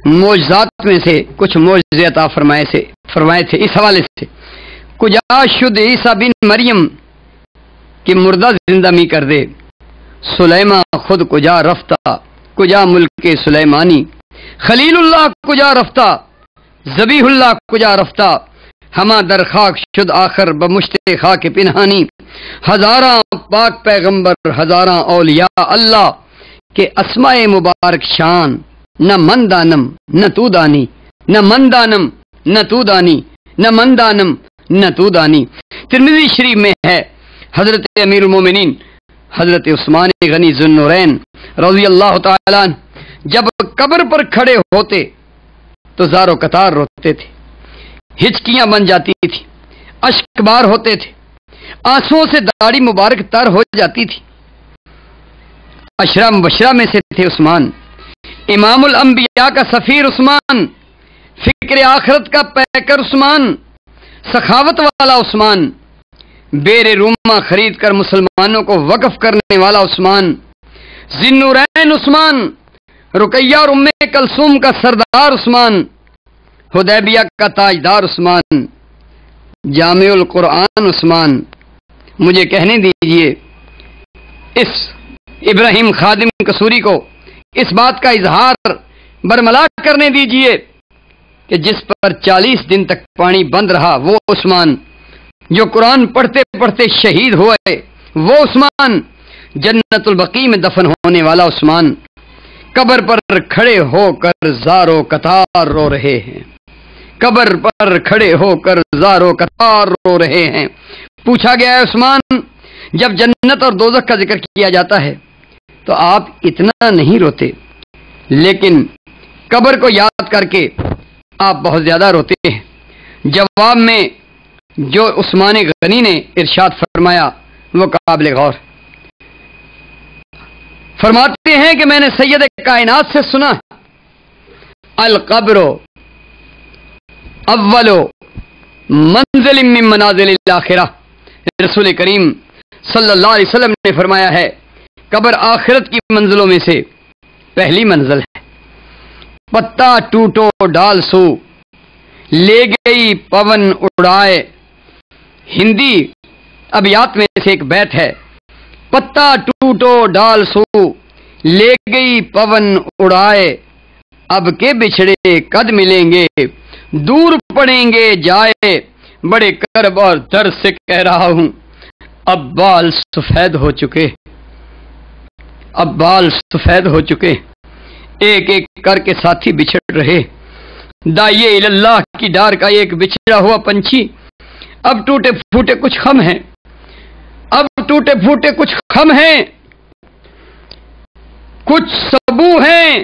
معجزات میں سے کچھ معجزے عطا فرمائے تھے. اس حوالے سے کجا شد عیسیٰ بن مریم کہ مردہ زندہ می کر دے، سلیمان خود کجا رفتہ کجا ملک سلیمانی، خلیل اللہ کجا رفتہ ذبیح اللہ کجا رفتہ، ہما در خاک شد آخر بمشت خاک پنہانی، ہزاراں پاک پیغمبر ہزاراں اولیاء اللہ کہ اسماء مبارک شان، نہ من دانم نہ تو دانی، نہ من دانم نہ تو دانی، نہ من دانم نہ تو دانی. ترمذی شریف میں ہے حضرت امیر المومنین حضرت عثمان غنی ذو النورین رضی اللہ تعالیٰ عنہ جب قبر پر کھڑے ہوتے تو زارو قطار روتے تھے، ہچکیاں بن جاتی تھی، اشک بار ہوتے تھے، آنسوؤں سے داڑھی مبارک تر ہو جاتی تھی. عشرہ مبشرہ میں سے تھے عثمان، امام الانبیاء کا سفیر عثمان، فکر آخرت کا پیکر عثمان، سخاوت والا عثمان، بیر روما خرید کر مسلمانوں کو وقف کرنے والا عثمان، ذی النورین عثمان، رقیہ اور ام کلثوم کا سردار عثمان، حدیبیہ کا تاجدار عثمان، جامع القرآن عثمان. مجھے کہنے دیجئے اس ابراہیم خادم قصوری کو اس بات کا اظہار برملا کرنے دیجئے کہ جس پر 40 دن تک پانی بند رہا وہ عثمان، جو قرآن پڑھتے پڑھتے شہید ہوئے وہ عثمان، جنت البقیع میں دفن ہونے والا عثمان، قبر پر کھڑے ہو کر زارو قطار رو رہے ہیں، قبر پر کھڑے ہو کر زارو قطار رو رہے ہیں. پوچھا گیا ہے عثمان جب جنت اور دوزخ کا ذکر کیا جاتا ہے تو آپ اتنا نہیں روتے، لیکن قبر کو یاد کر کے آپ بہت زیادہ روتے ہیں. جواب میں جو عثمان غنی نے ارشاد فرمایا وہ قابل غور. فرماتے ہیں کہ میں نے سید کائنات سے سنا القبر اول منزل من منازل الاخرہ. رسول کریم صلی اللہ علیہ وسلم نے فرمایا ہے قبر آخرت کی منزلوں میں سے پہلی منزل ہے. پتا ٹوٹو ڈال سو لے گئی پون اڑائے. ہندی ابیات میں سے ایک بیت ہے، پتا ٹوٹو ڈال سو لے گئی پون اڑائے، اب کے بچھڑے قد ملیں گے دور پڑیں گے جائے، بڑے کرب اور درد سے کہہ رہا ہوں اب بال سفید ہو چکے، اب بال سفید ہو چکے، ایک ایک کر کے ساتھی بچھڑ رہے. دائیے اللہ کی ڈار کا ایک بچھڑا ہوا پنچھی، اب ٹوٹے پھوٹے کچھ خم ہیں، اب ٹوٹے پھوٹے کچھ خم ہیں، کچھ سبو ہیں،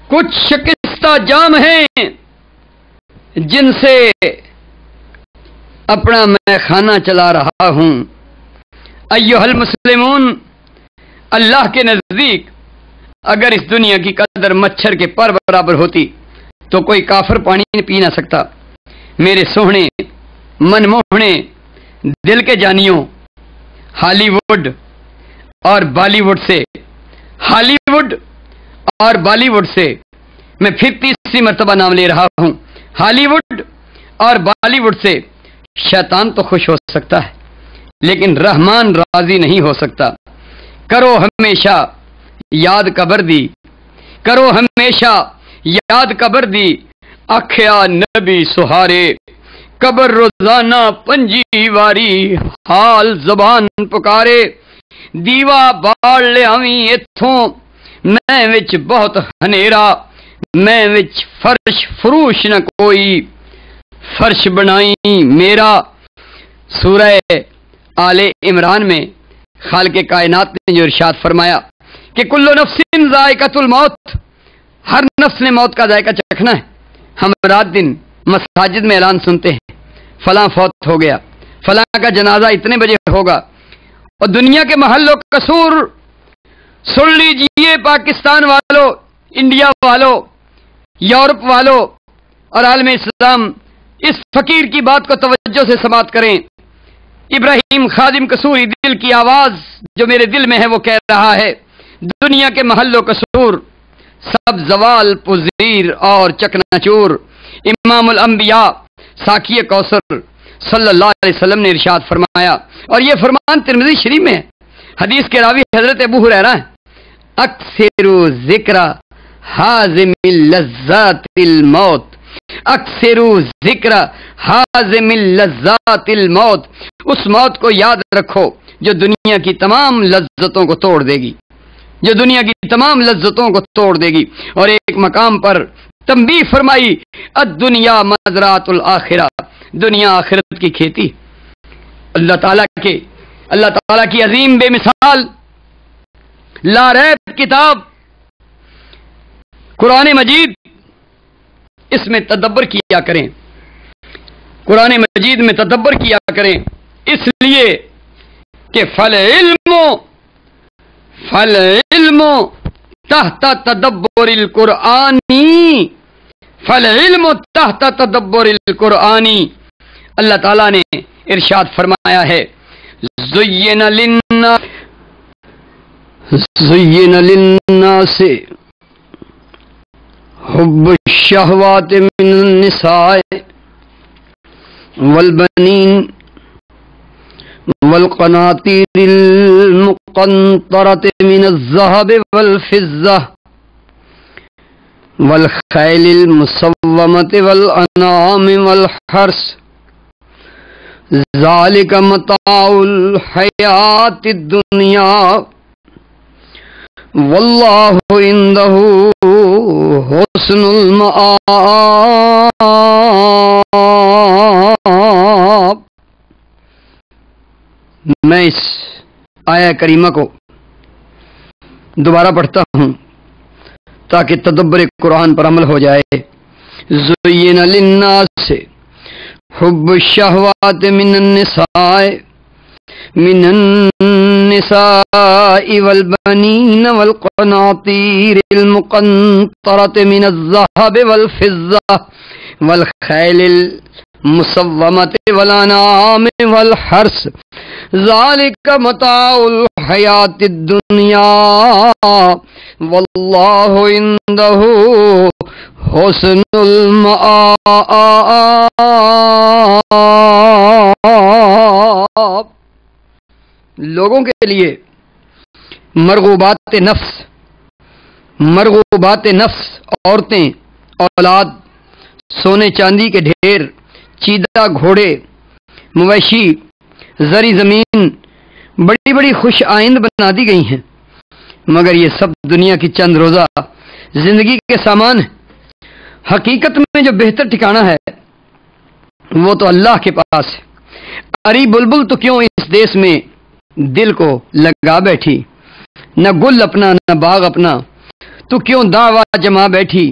کچھ شکستہ جام ہیں، جن سے اپنا میں خانہ چلا رہا ہوں. ایھا المسلمون، اللہ کے نزدیک اگر اس دنیا کی قدر مچھر کے پر برابر ہوتی تو کوئی کافر پانی پی نہ سکتا. میرے سوہنے من موہنے دل کے جانیوں، ہالی ووڈ اور بالی ووڈ سے، ہالی ووڈ اور بالی ووڈ سے میں پھر تیسری مرتبہ نام لے رہا ہوں، ہالی ووڈ اور بالی ووڈ سے شیطان تو خوش ہو سکتا ہے لیکن رحمان راضی نہیں ہو سکتا. کرو ہمیشہ یاد قبر دی، کرو ہمیشہ یاد قبر دی، آکھیا نبی سہارے قبر روزانہ پنجی واری، حال زبان پکارے دیوا باڑ لے آویں ایتھوں، میں وچ بہت ہنیرا، میں وچ فرش فروش نہ کوئی، فرش بنائی میرا. سورہ آل عمران میں خالق کائنات نے جو ارشاد فرمایا کہ کل نفس ذائقۃ الموت، ہر نفس نے موت کا ذائقہ چکھنا ہے. ہم رات دن مساجد میں اعلان سنتے ہیں فلاں فوت ہو گیا، فلاں کا جنازہ اتنے بجے ہوگا، اور دنیا کے محلوں قصور سن لیجئے پاکستان والوں، انڈیا والوں، یورپ والوں اور عالم اسلام، اس فقیر کی بات کو توجہ سے سماعت کریں. ابراہیم خادم قصوری دل کی آواز جو میرے دل میں ہے وہ کہہ رہا ہے دنیا کے محل و قصور سب زوال پذیر اور چکناچور امام الانبیاء ساقی کوثر صلی اللہ علیہ وسلم نے ارشاد فرمایا، اور یہ فرمان ترمذی شریف میں ہے، حدیث کے راوی حضرت ابو ہریرہ ہیں، اکثر ذکر حازم لذات الموت، اکثر ذکر حازم لذات الموت، اس موت کو یاد رکھو جو دنیا کی تمام لذتوں کو توڑ دے گی، جو دنیا کی تمام لذتوں کو توڑ دے گی۔ اور ایک مقام پر تنبیہ فرمائی، الدنیا مزرعۃ الآخرہ، دنیا آخرت کی کھیتی۔ اللہ تعالیٰ کی عظیم بے مثال لا ریب کتاب قرآن مجید، اس میں تدبر کیا کریں، قرآن مجید میں تدبر کیا کریں، اس لیے کہ فل علم تحت تدبر القرآنی، فل علم تحت تدبر القرآنی۔ اللہ تعالیٰ نے ارشاد فرمایا ہے، زین للناس حب الشہوات من النساء والبنین والقناطیر المقنطرة من الذهب والفضة والخیل المسومة والانعام والحرث ذالک متاع الحیاۃ الدنیا واللہ عندہ حسن المآب۔ میں اس آیہ کریمہ کو دوبارہ پڑھتا ہوں تاکہ تدبر قرآن پر عمل ہو جائے۔ زین للناس حب الشہوات من النساء والبنین والقناطیر المقنطرة من الذهب والفضة والخیل المسومة والانعام والحرث ذالک متاع الحیاۃ الدنیا واللہ عندہ حسن المآب۔ لوگوں کے لیے مرغوبات نفس، عورتیں، اولاد، سونے چاندی کے ڈھیر، چیدہ گھوڑے، مویشی، زرعی زمین بڑی بڑی خوش آئند بنا دی گئی ہیں، مگر یہ سب دنیا کی چند روزہ زندگی کے سامان ہیں۔ حقیقت میں جو بہتر ٹھکانہ ہے وہ تو اللہ کے پاس ہے۔ اری بلبل تو کیوں اس دیس میں دل کو لگا بیٹھی، نہ گل اپنا نہ باغ اپنا، تو کیوں دعویٰ جما بیٹھی۔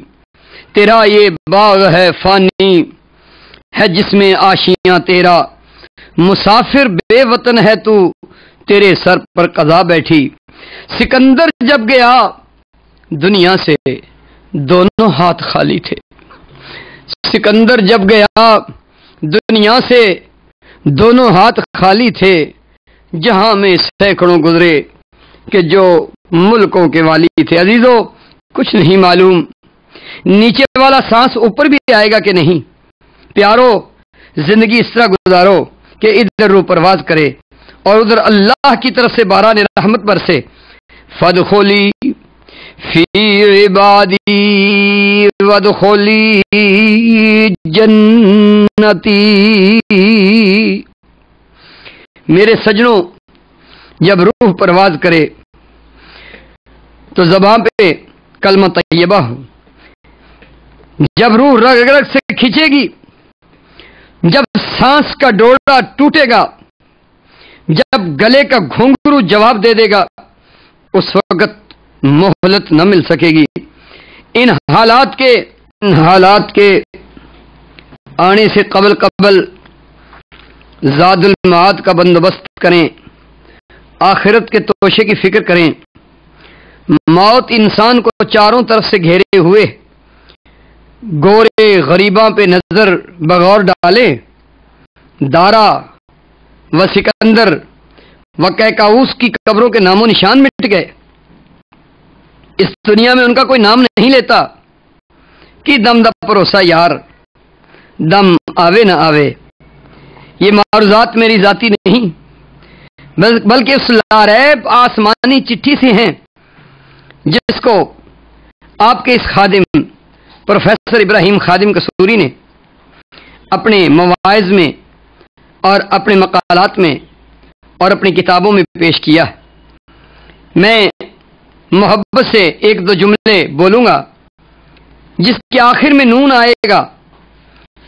تیرا یہ باغ ہے فانی ہے جس میں آشیاں تیرا، مسافر بے وطن ہے تو تیرے سر پر قضا بیٹھی۔ سکندر جب گیا دنیا سے دونوں ہاتھ خالی تھے، سکندر جب گیا دنیا سے دونوں ہاتھ خالی تھے، جہاں میں سینکڑوں گزرے کہ جو ملکوں کے والی تھے۔ عزیزو، کچھ نہیں معلوم نیچے والا سانس اوپر بھی آئے گا کہ نہیں۔ پیارو، زندگی اس طرح گزارو کہ ادھر روح پرواز کرے اور ادھر اللہ کی طرف سے باران رحمت برسے۔ فادخلی فی عبادی وادخلی جنتی۔ میرے سجنوں، جب روح پرواز کرے تو زبان پہ کلمہ طیبہ ہو، جب روح رگ رگ سے کھینچے گی، جب سانس کا ڈولا ٹوٹے گا، جب گلے کا گھنگرو جواب دے دے گا، اس وقت مہلت نہ مل سکے گی۔ ان حالات کے آنے سے قبل زاد المعاد کا بندوبست کریں، آخرت کے توشے کی فکر کریں۔ موت انسان کو چاروں طرف سے گھیرے ہوئے گورے غریباں پہ نظر بغور ڈالے، دارا و سکندر و کیکاؤس کی قبروں کے نام و نشان مٹ گئے۔ اس دنیا میں ان کا کوئی نام نہیں لیتا کہ دم دا بھروسہ یار، دم آوے نہ آوے. یہ معروضات میری ذاتی نہیں بلکہ اس لاریب آسمانی چٹھی سے ہیں جس کو آپ کے اس خادم پروفیسر ابراہیم خادم قصوری نے اپنے مواعظ میں اور اپنے مقالات میں اور اپنی کتابوں میں پیش کیا. میں محبت سے ایک دو جملے بولوں گا جس کے آخر میں نون آئے گا،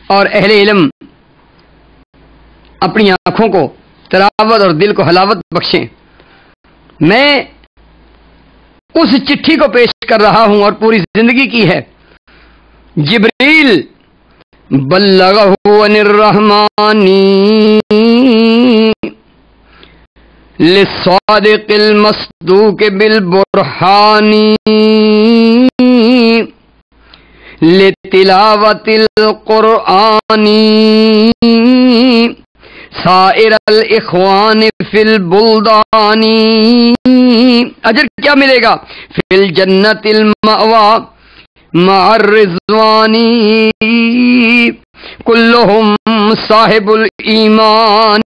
اور اہل علم اپنی آنکھوں کو تلاوت اور دل کو حلاوت بخشیں. میں اس چٹھی کو پیش کر رہا ہوں اور پوری زندگی کی ہے. جبریل بلغہ عن الرحمن للصادق المصدوق بالبرہان لتلاوت القرآن سائر الاخوان فی البلدان. اجر کیا ملے گا؟ فی الجنت المأوى مع الرضوان کلہم صاحب الایمان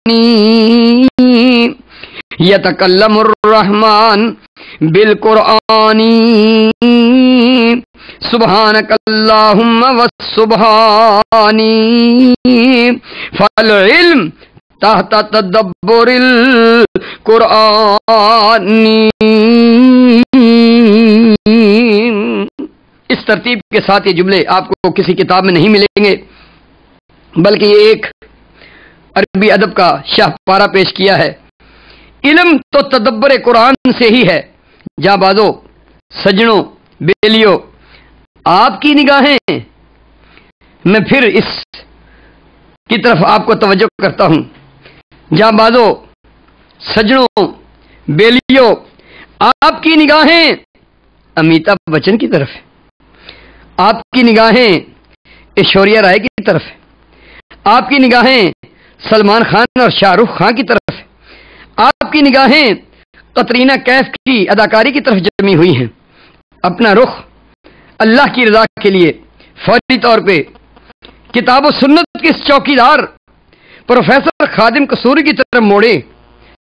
یتکلم الرحمن بالقرآن سبحانک اللہم والسبحانی فالعلم تحت تدبر القرآن. اس ترتیب کے ساتھ یہ جملے آپ کو کسی کتاب میں نہیں ملیں گے، بلکہ یہ ایک عربی ادب کا شاہکارہ پیش کیا ہے. علم تو تدبر قرآن سے ہی ہے. جاں بازو سجنوں بیلیوں، آپ کی نگاہیں، میں پھر اس کی طرف آپ کو توجہ کرتا ہوں. جاں بازو سجنوں بیلیوں، آپ کی نگاہیں امیتابھ بچن کی طرف ہے، آپ کی نگاہیں ایشوریا رائے کی طرف ہے، آپ کی نگاہیں سلمان خان اور شاہ رخ خان کی طرف ہے، آپ کی نگاہیں قطرینہ کیف کی اداکاری کی طرف جمی ہوئی ہیں. اپنا رخ اللہ کی رضا کے لیے فوری طور پہ کتاب و سنت کے چوکیدار پروفیسر خادم قصوری کی طرف موڑے،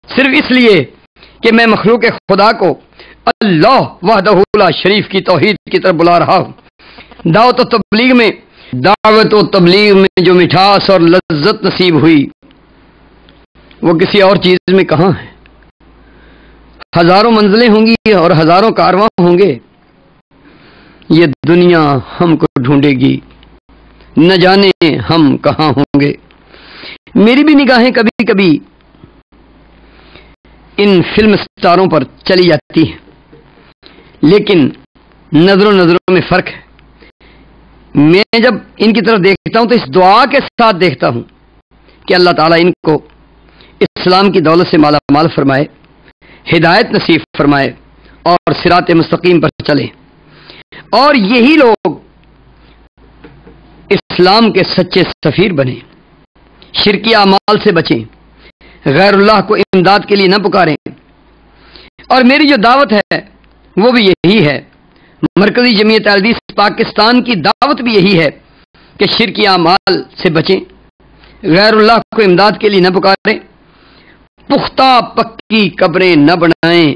صرف اس لیے کہ میں مخلوق خدا کو اللہ وحدہ لا شریف کی توحید کی طرف بلا رہا ہوں. دعوت و تبلیغ میں جو مٹھاس اور لذت نصیب ہوئی وہ کسی اور چیز میں کہاں ہے. ہزاروں منزلیں ہوں گی اور ہزاروں کارواں ہوں گے، یہ دنیا ہم کو ڈھونڈے گی، نہ جانے ہم کہاں ہوں گے. میری بھی نگاہیں کبھی کبھی ان فلم سٹاروں پر چلی جاتی ہیں، لیکن نظروں میں فرق ہے. میں جب ان کی طرف دیکھتا ہوں تو اس دعا کے ساتھ دیکھتا ہوں کہ اللہ تعالیٰ ان کو اسلام کی دولت سے مالا مال فرمائے، ہدایت نصیب فرمائے اور صراط مستقیم پر چلیں، اور یہی لوگ اسلام کے سچے سفیر بنیں، شرکی اعمال سے بچیں، غیر اللہ کو امداد کے لیے نہ پکاریں. اور میری جو دعوت ہے وہ بھی یہی ہے، مرکزی جمعیت اہل حدیث پاکستان کی دعوت بھی یہی ہے کہ شرکی اعمال سے بچیں، غیر اللہ کو امداد کے لیے نہ پکاریں، پختہ پکی قبریں نہ بنائیں،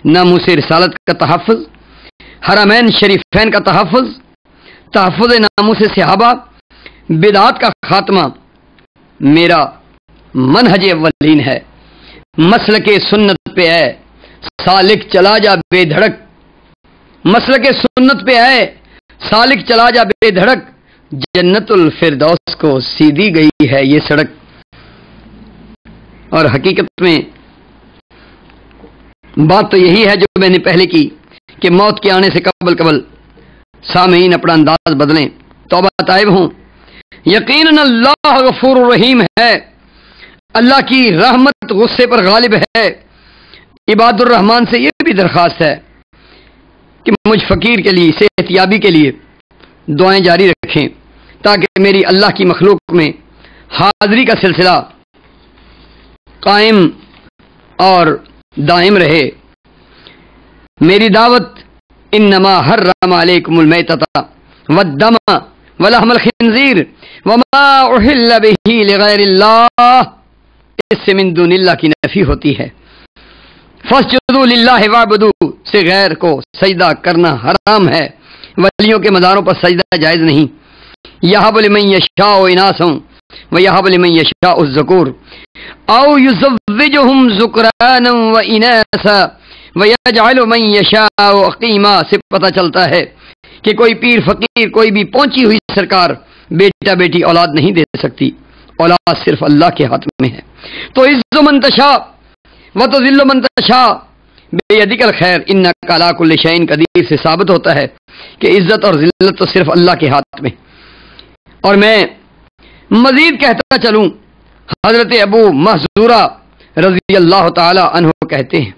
ناموس رسالت کا تحفظ، حرمین شریفین کا تحفظ ناموس صحابہ، بدعات کا خاتمہ میرا منہج اولین ہے. مسلک سنت پہ ہے سالک چلا جا بے دھڑک، مسلک سنت پہ ہے سالک چلا جا بے دھڑک، جنت الفردوس کو سیدھی گئی ہے یہ سڑک. اور حقیقت میں بات تو یہی ہے جو میں نے پہلے کی کہ موت کے آنے سے قبل سامعین اپنا انداز بدلیں، توبہ طائب ہوں. یقیناً اللہ غفور الرحیم ہے، اللہ کی رحمت غصے پر غالب ہے. عباد الرحمن سے یہ بھی درخواست ہے کہ مجھ فقیر کے لیے صحت یابی کے لیے دعائیں جاری رکھیں تاکہ میری اللہ کی مخلوق میں حاضری کا سلسلہ قائم اور دائم رہے. میری دعوت انما حرم علیکم المیتۃ والدم ولحم الخنزیر وما احل به لغیر اللہ، اس سے من دون اللہ کی نفی ہوتی ہے۔ فاسجدوا للہ واعبدوا سے غیر کو سجدہ کرنا حرام ہے، ولیوں کے مزاروں پر سجدہ جائز نہیں۔ یہب لمن یشاء اناسا ویہب لمن یشاء الذکور او یزوجہم ذکرانا واناسا ویجعل من یشاء عقیما سے پتہ چلتا ہے کہ کوئی پیر فقیر، کوئی بھی پہنچی ہوئی سرکار بیٹا بیٹی اولاد نہیں دے سکتی، اولاد صرف اللہ کے ہاتھ میں ہے۔ تو عز من تشاء وتذل من تشاء بیدک الخیر انک علی کل شیء قدیر سے ثابت ہوتا ہے کہ عزت اور ذلت تو صرف اللہ کے ہاتھ میں۔ اور میں مزید کہتا چلوں، حضرت ابو محذورہ رضی اللہ تعالی عنہ کہتے ہیں،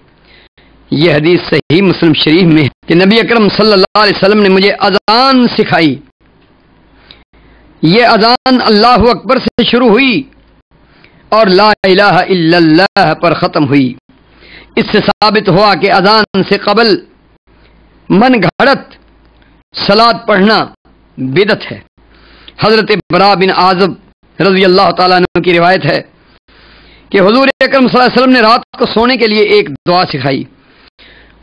یہ حدیث صحیح مسلم شریف میں ہے کہ نبی اکرم صلی اللہ علیہ وسلم نے مجھے اذان سکھائی۔ یہ اذان اللہ اکبر سے شروع ہوئی اور لا الہ الا اللہ پر ختم ہوئی۔ اس سے ثابت ہوا کہ اذان سے قبل من گھڑت صلاۃ پڑھنا بدعت ہے۔ حضرت برا بن عازب رضی اللہ تعالیٰ عنہ کی روایت ہے کہ حضور اکرم صلی اللہ علیہ وسلم نے رات کو سونے کے لیے ایک دعا سکھائی،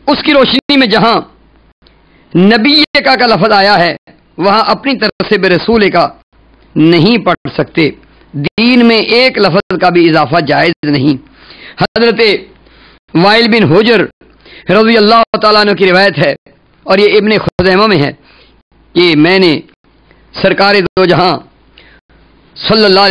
اس کی روشنی میں جہاں نبی کا لفظ آیا ہے وہاں اپنی طرف سے برسول کا نہیں پڑھ سکتے، دین میں ایک لفظ کا بھی اضافہ جائز نہیں۔ حضرت وائل بن حجر رضی اللہ تعالیٰ عنہ کی روایت ہے اور یہ ابن خزیمہ میں ہے کہ میں نے سرکار دو جہاں صلی اللہ